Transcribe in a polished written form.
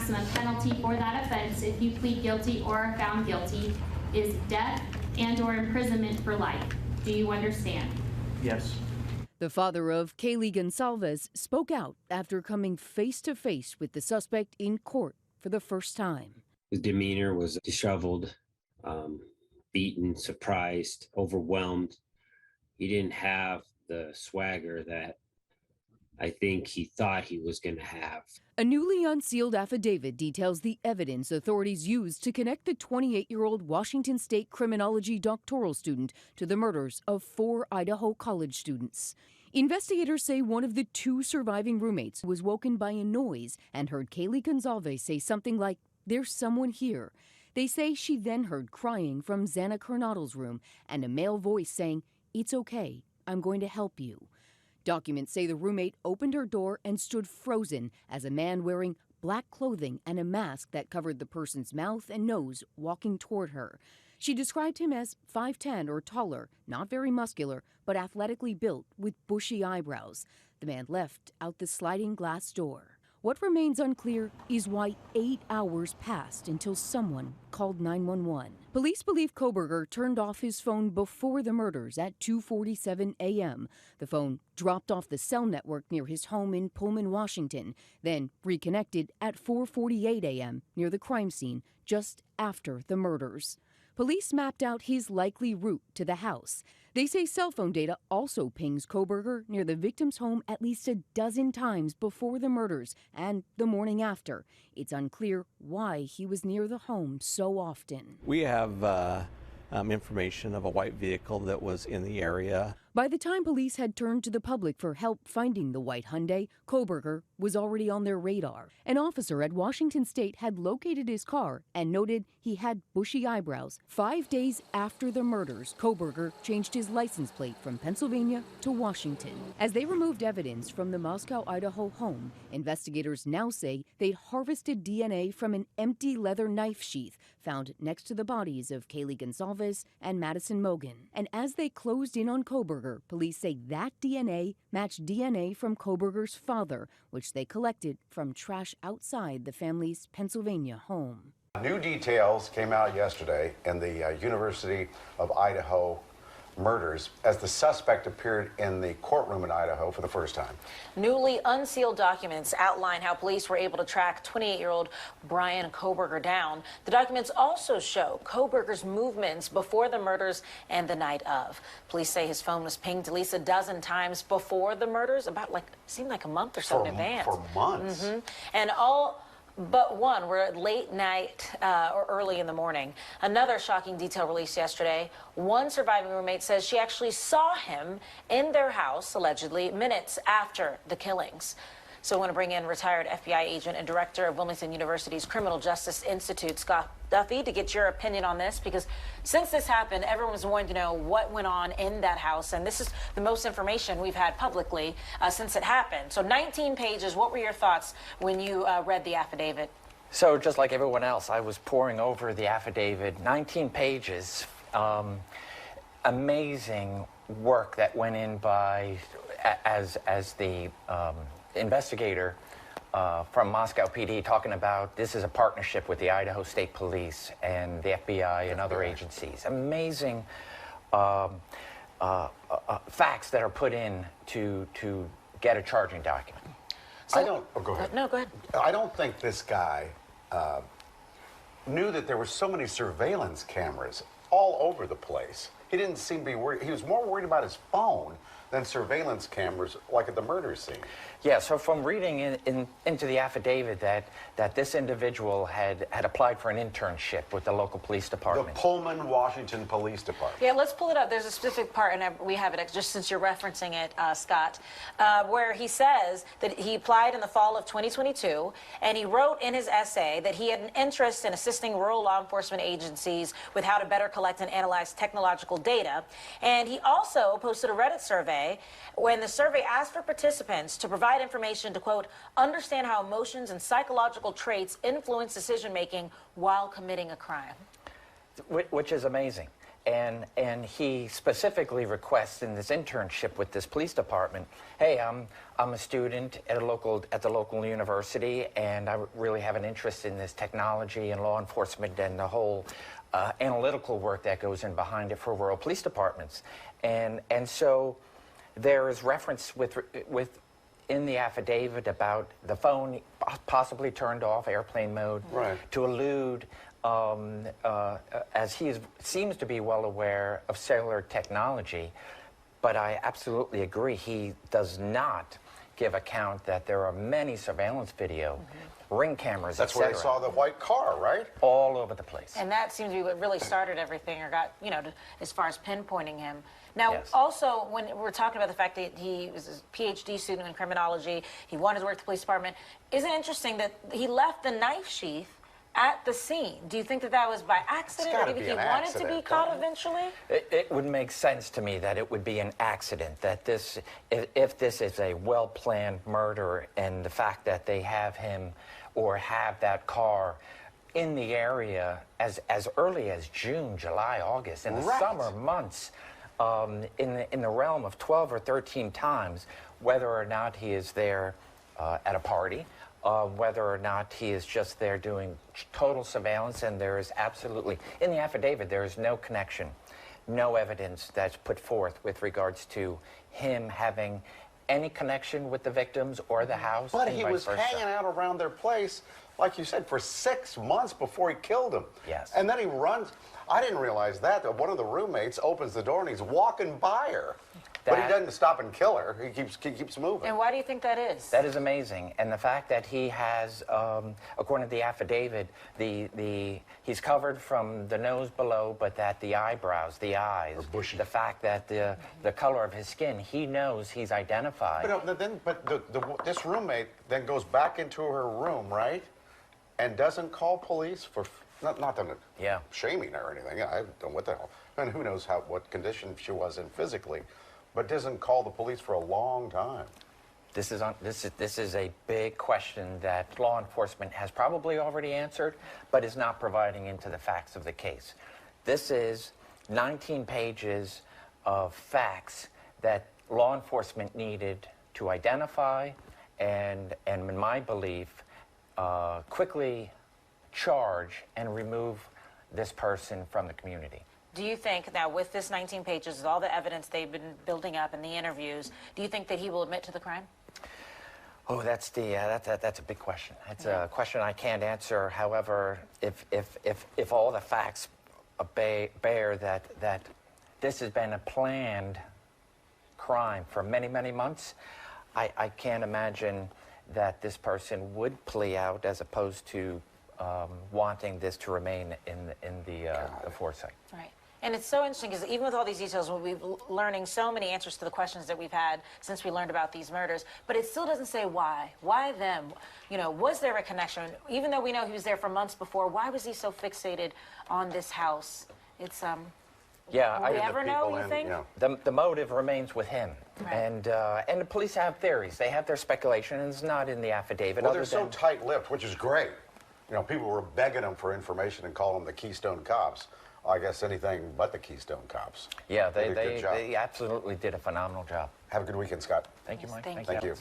maximum penalty for that offense if you plead guilty or are found guilty is death and/or imprisonment for life. Do you understand? Yes. The father of Kaylee Gonsalves spoke out after coming face to face with the suspect in court for the first time. His demeanor was disheveled, beaten, surprised, overwhelmed. He didn't have the swagger that I think he thought he was going to have. A newly unsealed affidavit details the evidence authorities used to connect the 28-year-old Washington State criminology doctoral student to the murders of 4 Idaho college students. Investigators say one of the 2 surviving roommates was woken by a noise and heard Kaylee Gonsalves say something like, "There's someone here." They say she then heard crying from Xana Coronato's room and a male voice saying, "It's okay, I'm going to help you." Documents say the roommate opened her door and stood frozen as a man wearing black clothing and a mask that covered the person's mouth and nose walking toward her. She described him as 5'10" or taller, not very muscular, but athletically built with bushy eyebrows. The man left out the sliding glass door. What remains unclear is why 8 hours passed until someone called 911. Police believe Koberger turned off his phone before the murders at 2:47 a.m. The phone dropped off the cell network near his home in Pullman, Washington, then reconnected at 4:48 a.m. near the crime scene just after the murders. Police mapped out his likely route to the house. They say cell phone data also pings Koberger near the victim's home at least a dozen times before the murders and the morning after. It's unclear why he was near the home so often. We have information of a white vehicle that was in the area. By the time police had turned to the public for help finding the white Hyundai, Koberger was already on their radar. An officer at Washington State had located his car and noted he had bushy eyebrows. 5 days after the murders, Koberger changed his license plate from Pennsylvania to Washington. As they removed evidence from the Moscow, Idaho home, investigators now say they'd harvested DNA from an empty leather knife sheath found next to the bodies of Kaylee Gonsalves and Madison Mogan. And as they closed in on Koberger, police say that DNA matched DNA from Koberger's father, which they collected from trash outside the family's Pennsylvania home. New details came out yesterday in the University of Idaho murders as the suspect appeared in the courtroom in Idaho for the first time. Newly unsealed documents outline how police were able to track 28-year-old Brian Koberger down. The documents also show Koberger's movements before the murders and the night of. Police say his phone was pinged at least a dozen times before the murders, seemed like a month or so in advance. For months. And all but one were late night or early in the morning. Another shocking detail released yesterday. One surviving roommate says she actually saw him in their house, allegedly, minutes after the killings. So I want to bring in retired FBI agent and director of Wilmington University's Criminal Justice Institute, Scott Duffy, to get your opinion on this, because since this happened, everyone's wanting to know what went on in that house, and this is the most information we've had publicly since it happened. So 19 pages. What were your thoughts when you read the affidavit? So just like everyone else, I was poring over the affidavit. 19 pages. Amazing work that went in by as the investigator from Moscow PD, talking about this is a partnership with the Idaho State Police and the FBI and other agencies. Amazing facts that are put in to get a charging document. So, go ahead. No, go ahead. I don't think this guy knew that there were so many surveillance cameras all over the place. He didn't seem to be worried. He was more worried about his phone than surveillance cameras like at the murder scene. Yeah, so from reading into the affidavit that this individual had applied for an internship with the local police department. The Pullman, Washington Police Department. Yeah, let's pull it up. There's a specific part, and we have it just since you're referencing it, Scott, where he says that he applied in the fall of 2022, and he wrote in his essay that he had an interest in assisting rural law enforcement agencies with how to better collect and analyze technological data. And he also posted a Reddit survey when the survey asked for participants to provide information to, quote, understand how emotions and psychological traits influence decision-making while committing a crime. Which is amazing. And he specifically requests in this internship with this police department, hey, I'm a student at the local university, and I really have an interest in this technology and law enforcement and the whole analytical work that goes in behind it for rural police departments. And so there is reference in the affidavit about the phone possibly turned off, airplane mode, right, to allude, as he seems to be well aware of cellular technology. But I absolutely agree, he does not give account that there are many surveillance video, ring cameras, that's where they saw the white car, right? all over the place. And that seemed to be what really started everything, or got, as far as pinpointing him. Now, Yes. also, when we're talking about the fact that he was a PhD student in criminology, he wanted to work at the police department, isn't it interesting that he left the knife sheath at the scene? Do you think that that was by accident, or gotta maybe be he an wanted to be accident, caught don't it? eventually? It would make sense to me that it would be an accident, that this, if this is a well-planned murder, and the fact that they have him or have that car in the area as early as June, July, August, in the Right. summer months, in the realm of 12 or 13 times, whether or not he is there at a party, whether or not he is just there doing total surveillance, and there is absolutely, in the affidavit, there is no connection, no evidence that's put forth with regards to him having any connection with the victims or the house. But and he vice was versa. hanging out around their place, like you said, for 6 months before he killed him. Yes. And then he runs. I didn't realize that one of the roommates opens the door and he's walking by her. But he That- doesn't stop and kill her. He keeps moving. And why do you think that is? That is amazing, and the fact that he has, according to the affidavit, he's covered from the nose below, but that the eyebrows, the eyes, Are bushy. the fact that the color of his skin, he knows he's identified. But this roommate then goes back into her room, right? And doesn't call police for, not that I'm Yeah. shaming her or anything. I don't know what the hell. And who knows what condition she was in physically, but doesn't call the police for a long time. This is a big question that law enforcement has probably already answered, but is not providing into the facts of the case. This is 19 pages of facts that law enforcement needed to identify and in my belief, quickly charge and remove this person from the community. Do you think, now with this 19 pages, with all the evidence they've been building up and the interviews, do you think that he will admit to the crime? Oh, that's a big question. It's a question I can't answer. However, if all the facts bear that this has been a planned crime for many, many months, I can't imagine that this person would plea out as opposed to wanting this to remain in the foresight. Right. And it's so interesting because even with all these details, we've learning so many answers to the questions that we've had since we learned about these murders, but it still doesn't say why. Why them? Was there a connection? Even though we know he was there for months before, why was he so fixated on this house? It's, Yeah, will we ever know, you think? The motive remains with him. Right. And the police have theories. They have their speculation, and it's not in the affidavit. Well, other they're so than- tight-lipped, which is great. People were begging them for information and calling them the Keystone Cops. I guess anything but the Keystone Cops. Yeah, They did a good job. they absolutely did a phenomenal job. Have a good weekend, Scott. Thank you, Mike. Thank Thank you.